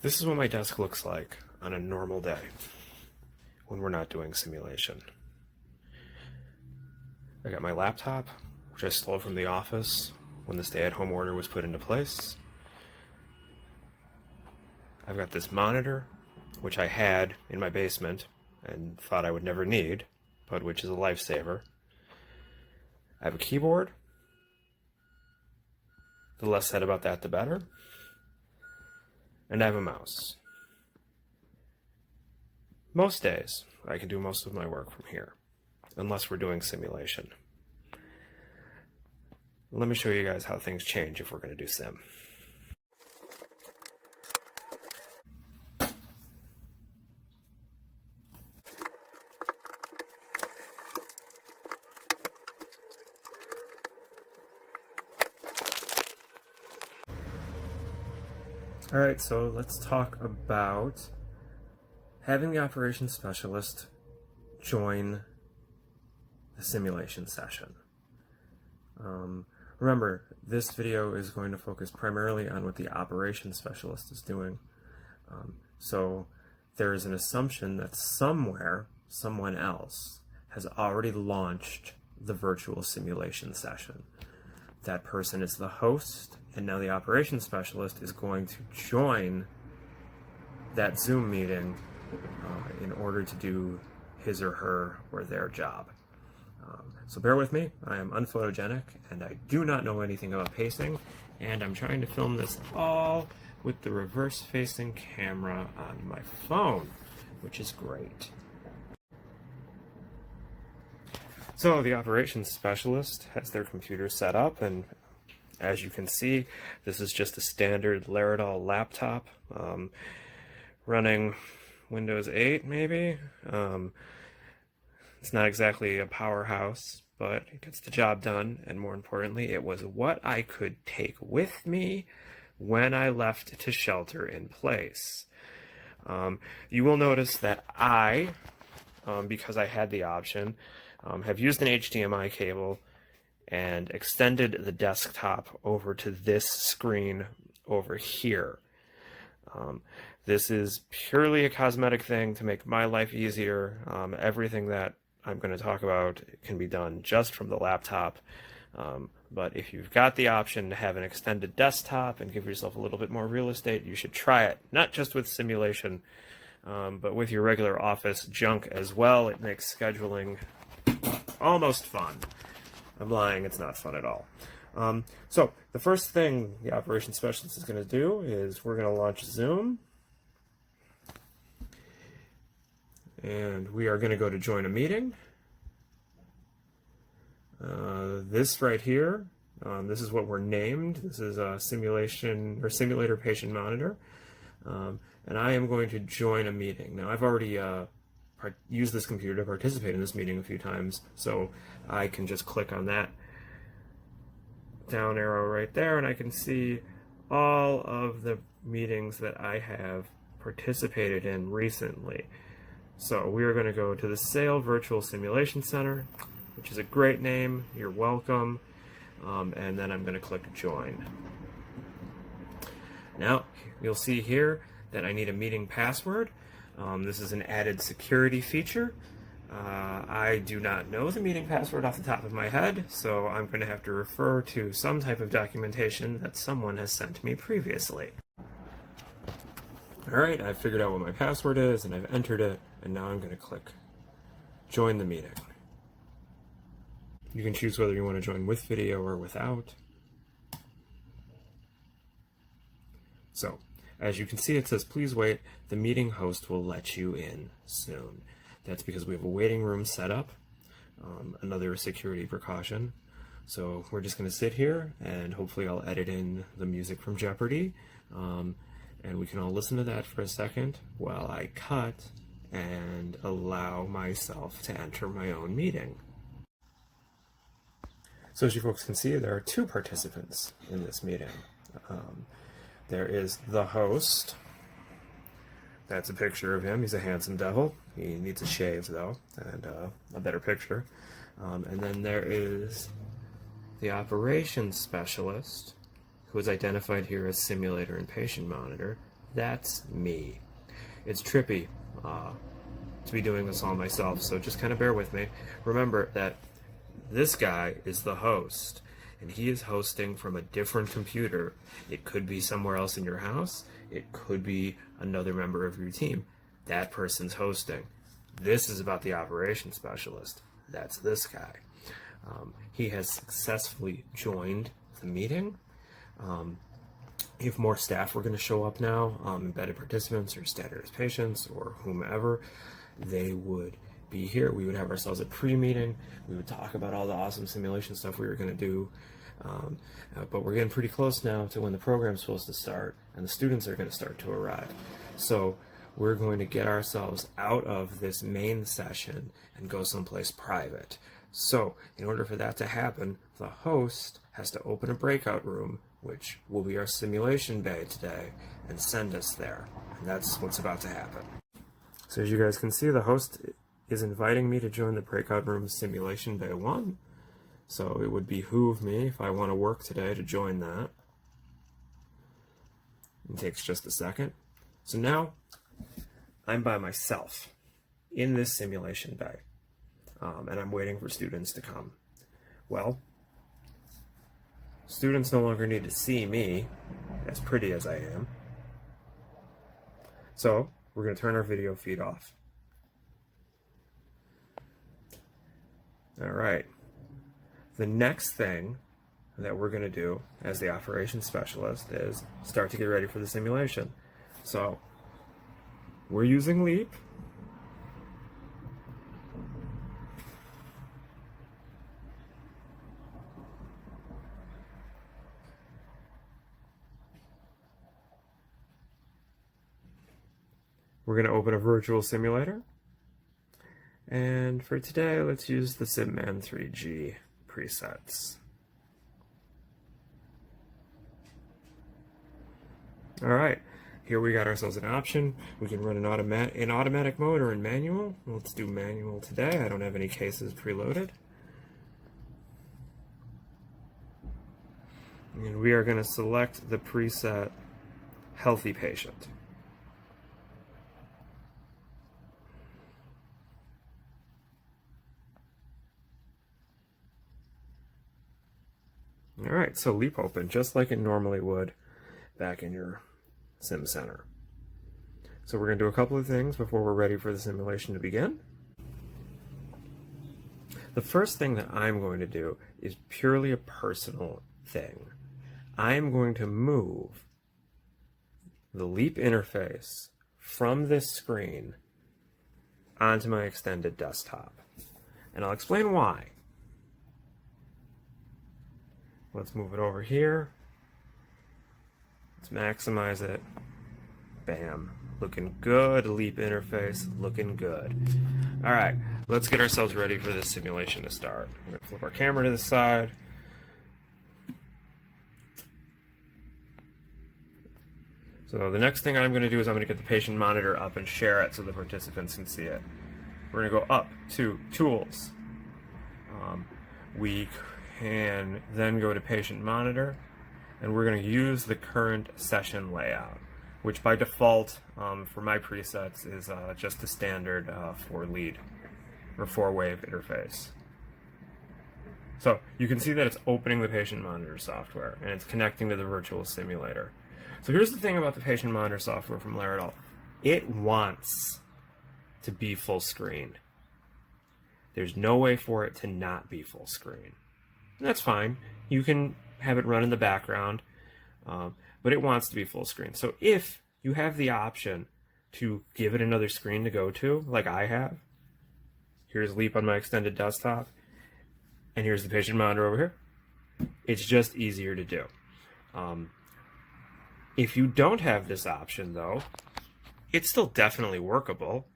This is what my desk looks like on a normal day when we're not doing simulation. I got my laptop, which I stole from the office when the stay-at-home order was put into place. I've got this monitor, which I had in my basement and thought I would never need, but which is a lifesaver. I have a keyboard. The less said about that, the better. And I have a mouse. Most days, I can do most of my work from here, unless we're doing simulation. Let me show you guys how things change if we're going to do sim. Alright, so let's talk about having the operations specialist join the simulation session. Remember, this video is going to focus primarily on what the operations specialist is doing. So there is an assumption that somewhere, someone else has already launched the virtual simulation session. That person is the host, and now the operations specialist is going to join that Zoom meeting in order to do his or her or their job. So bear with me, I am unphotogenic and I do not know anything about pacing, and I'm trying to film this all with the reverse facing camera on my phone, which is great. So the operations specialist has their computer set up, and as you can see, this is just a standard Laridol laptop running Windows 8 maybe. It's not exactly a powerhouse, but it gets the job done, and more importantly, it was what I could take with me when I left to shelter in place. You will notice that I, because I had the option, have used an HDMI cable and extended the desktop over to this screen over here. This is purely a cosmetic thing to make my life easier. Everything that I'm going to talk about can be done just from the laptop. But if you've got the option to have an extended desktop and give yourself a little bit more real estate, you should try it. Not just with simulation, but with your regular office junk as well. It makes scheduling almost fun. I'm lying, it's not fun at all. So the first thing the operations specialist is going to do is we're going to launch Zoom. And we are going to go to join a meeting. This right here, this is what we're named. This is a simulation or simulator patient monitor. And I am going to join a meeting. Now I've already used this computer to participate in this meeting a few times, so I can just click on that down arrow right there and I can see all of the meetings that I have participated in recently. So we are going to go to the SAIL Virtual Simulation Center, which is a great name. You're welcome. And then I'm going to click Join. Now, you'll see here that I need a meeting password. This is an added security feature. I do not know the meeting password off the top of my head, so I'm going to have to refer to some type of documentation that someone has sent me previously. Alright, I've figured out what my password is, and I've entered it, and now I'm going to click Join the meeting. You can choose whether you want to join with video or without. So, as you can see, it says, please wait, the meeting host will let you in soon. That's because we have a waiting room set up, another security precaution. So we're just going to sit here, and hopefully I'll edit in the music from Jeopardy, and we can all listen to that for a second while I cut and allow myself to enter my own meeting. So as you folks can see, there are two participants in this meeting. There is the host. That's a picture of him. He's a handsome devil. He needs a shave, though, and a better picture. And then there is the operations specialist, who is identified here as simulator and patient monitor. That's me. It's trippy to be doing this all myself, so just kind of bear with me. Remember that this guy is the host, and he is hosting from a different computer. It could be somewhere else in your house. It could be another member of your team. That person's hosting. This is about the operations specialist. That's this guy. He has successfully joined the meeting. If more staff were going to show up now, embedded participants or standardized patients or whomever, they would be here. We would have ourselves a pre-meeting. We would talk about all the awesome simulation stuff we were going to do. But we're getting pretty close now to when the program's supposed to start, and the students are going to start to arrive. So we're going to get ourselves out of this main session and go someplace private. So in order for that to happen, the host has to open a breakout room, which will be our simulation bay today, and send us there. And that's what's about to happen. So as you guys can see, the host is inviting me to join the breakout room simulation bay 1. So it would behoove me, if I want to work today, to join that. It takes just a second. So now I'm by myself in this simulation bay, and I'm waiting for students to come. Well, students no longer need to see me, as pretty as I am. So we're going to turn our video feed off. All right. The next thing that we're going to do as the operations specialist is start to get ready for the simulation. So we're using Leap. We're going to open a virtual simulator. And for today, let's use the SimMan 3G presets. All right, here we got ourselves an option. We can run in automatic mode or in manual. Let's do manual today. I don't have any cases preloaded. And we are going to select the preset Healthy Patient. All right, so Leap open, just like it normally would back in your Sim Center. So we're going to do a couple of things before we're ready for the simulation to begin. The first thing that I'm going to do is purely a personal thing. I'm going to move the Leap interface from this screen onto my extended desktop. And I'll explain why. Let's move it over here. Let's maximize it. Bam. Looking good. Leap interface. Looking good. All right. Let's get ourselves ready for this simulation to start. We're going to flip our camera to the side. So the next thing I'm going to do is I'm going to get the patient monitor up and share it so the participants can see it. We're going to go up to Tools. We can then go to Patient Monitor, and we're going to use the current session layout, which by default for my presets is just the standard 4-lead or 4-wave interface. So you can see that it's opening the Patient Monitor software and it's connecting to the virtual simulator. So here's the thing about the Patient Monitor software from Laerdal. It wants to be full screen. There's no way for it to not be full screen. And that's fine. You can have it run in the background, but it wants to be full screen. So if you have the option to give it another screen to go to, like I have, here's Leap on my extended desktop, and here's the patient monitor over here. It's just easier to do. If you don't have this option, though, it's still definitely workable.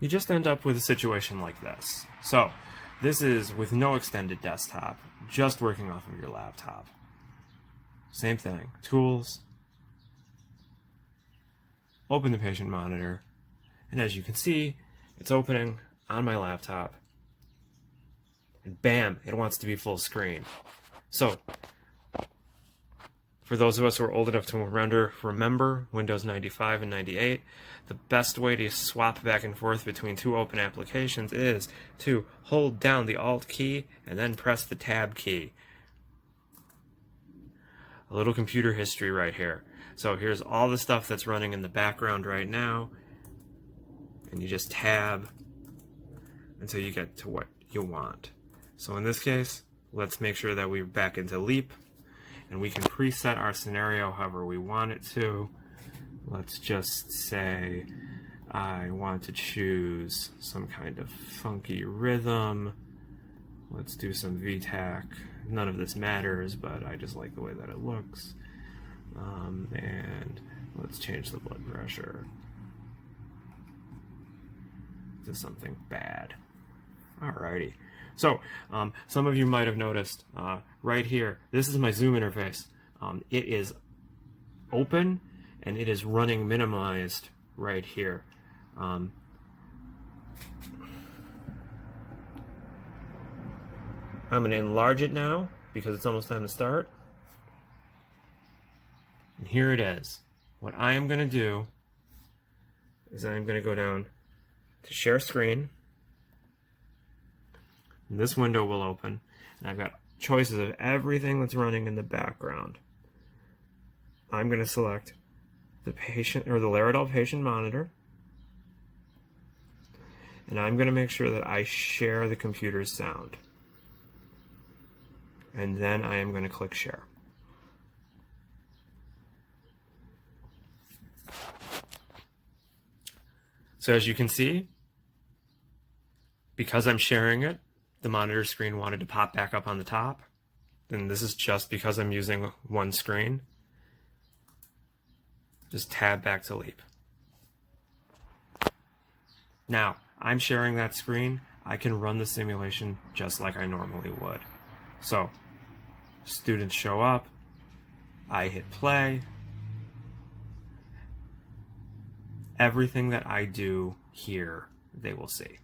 You just end up with a situation like this. So, this is with no extended desktop, just working off of your laptop. Same thing. Tools. Open the patient monitor. And as you can see, it's opening on my laptop. And bam, it wants to be full screen. So, for those of us who are old enough to remember Windows 95 and 98, the best way to swap back and forth between two open applications is to hold down the Alt key and then press the Tab key. A little computer history right here. So here's all the stuff that's running in the background right now, and you just tab until you get to what you want. So in this case, let's make sure that we're back into Leap, and we can preset our scenario however we want it to. Let's just say I want to choose some kind of funky rhythm. Let's do some VTAC. None of this matters, but I just like the way that it looks. And let's change the blood pressure to something bad. Alrighty. So, some of you might have noticed right here, this is my Zoom interface. It is open and it is running minimized right here. I'm going to enlarge it now because it's almost time to start. And here it is. What I am going to do is I'm going to go down to share screen. And this window will open, and I've got choices of everything that's running in the background. I'm going to select the patient or the Laerdal patient monitor, and I'm going to make sure that I share the computer's sound. And then I am going to click share. So as you can see, because I'm sharing it, the monitor screen wanted to pop back up on the top. And this is just because I'm using one screen. Just tab back to Leap. Now, I'm sharing that screen. I can run the simulation just like I normally would. So, students show up, I hit play. Everything that I do here, they will see.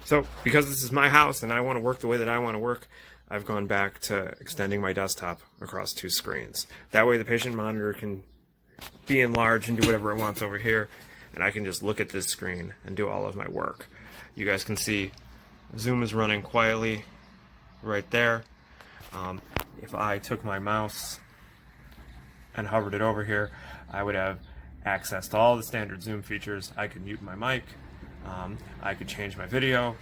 So, because this is my house and I want to work the way that I want to work, I've gone back to extending my desktop across two screens. That way the patient monitor can be enlarged and do whatever it wants over here, and I can just look at this screen and do all of my work. You guys can see Zoom is running quietly right there. If I took my mouse and hovered it over here, I would have access to all the standard Zoom features. I could mute my mic. I could change my video,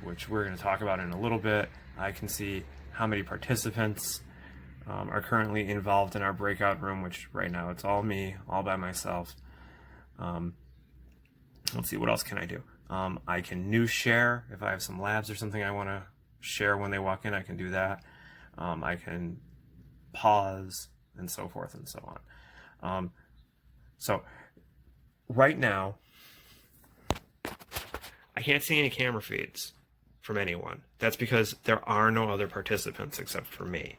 which we're going to talk about in a little bit. I can see how many participants are currently involved in our breakout room, which right now it's all me, all by myself. Let's see, what else can I do? I can news share. If I have some labs or something I want to share when they walk in, I can do that. I can pause and so forth and so on. So right now, I can't see any camera feeds from anyone. That's because there are no other participants except for me.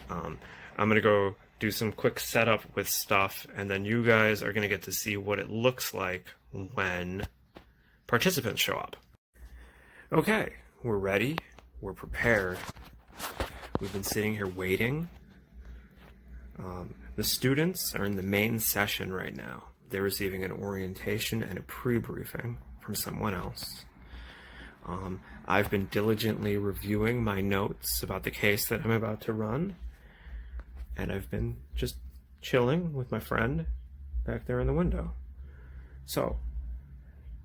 I'm going to go do some quick setup with stuff, and then you guys are going to get to see what it looks like when participants show up. Okay, we're ready. We're prepared. We've been sitting here waiting. The students are in the main session right now. They're receiving an orientation and a pre-briefing from someone else. I've been diligently reviewing my notes about the case that I'm about to run, and I've been just chilling with my friend back there in the window. So,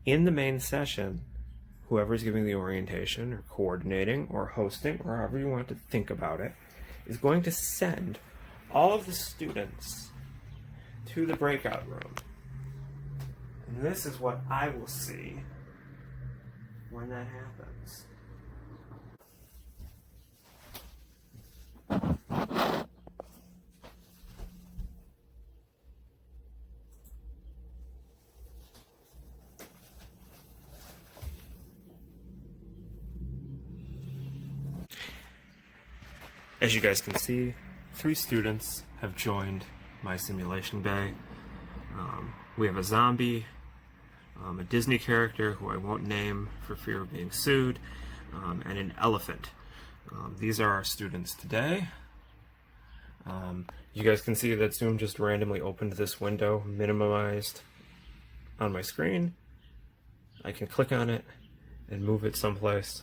in the main session, whoever's giving the orientation or coordinating or hosting, or however you want to think about it, is going to send all of the students to the breakout room. And this is what I will see when that happens. As you guys can see, 3 students have joined my simulation bay. We have a zombie, a Disney character who I won't name for fear of being sued, and an elephant. These are our students today. You guys can see that Zoom just randomly opened this window, minimized on my screen. I can click on it and move it someplace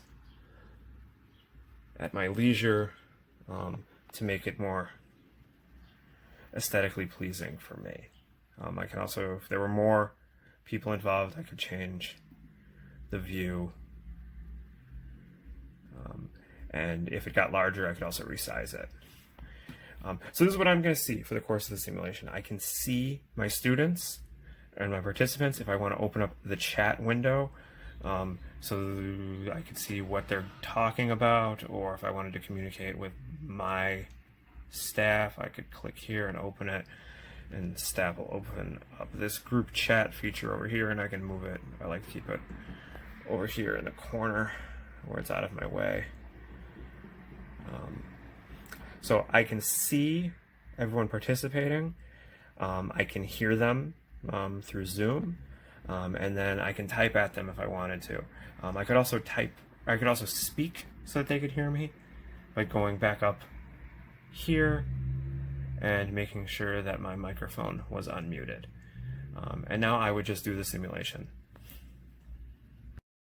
at my leisure to make it more aesthetically pleasing for me. I can also, if there were more people involved, I could change the view. And if it got larger, I could also resize it. So this is what I'm going to see for the course of the simulation. I can see my students and my participants if I want to open up the chat window, so I can see what they're talking about, or if I wanted to communicate with my staff, I could click here and open it, and staff will open up this group chat feature over here, and I can move it. I like to keep it over here in the corner where it's out of my way. So I can see everyone participating. I can hear them through Zoom, and then I can type at them if I wanted to. I could also speak so that they could hear me by going back up here and making sure that my microphone was unmuted. And now I would just do the simulation.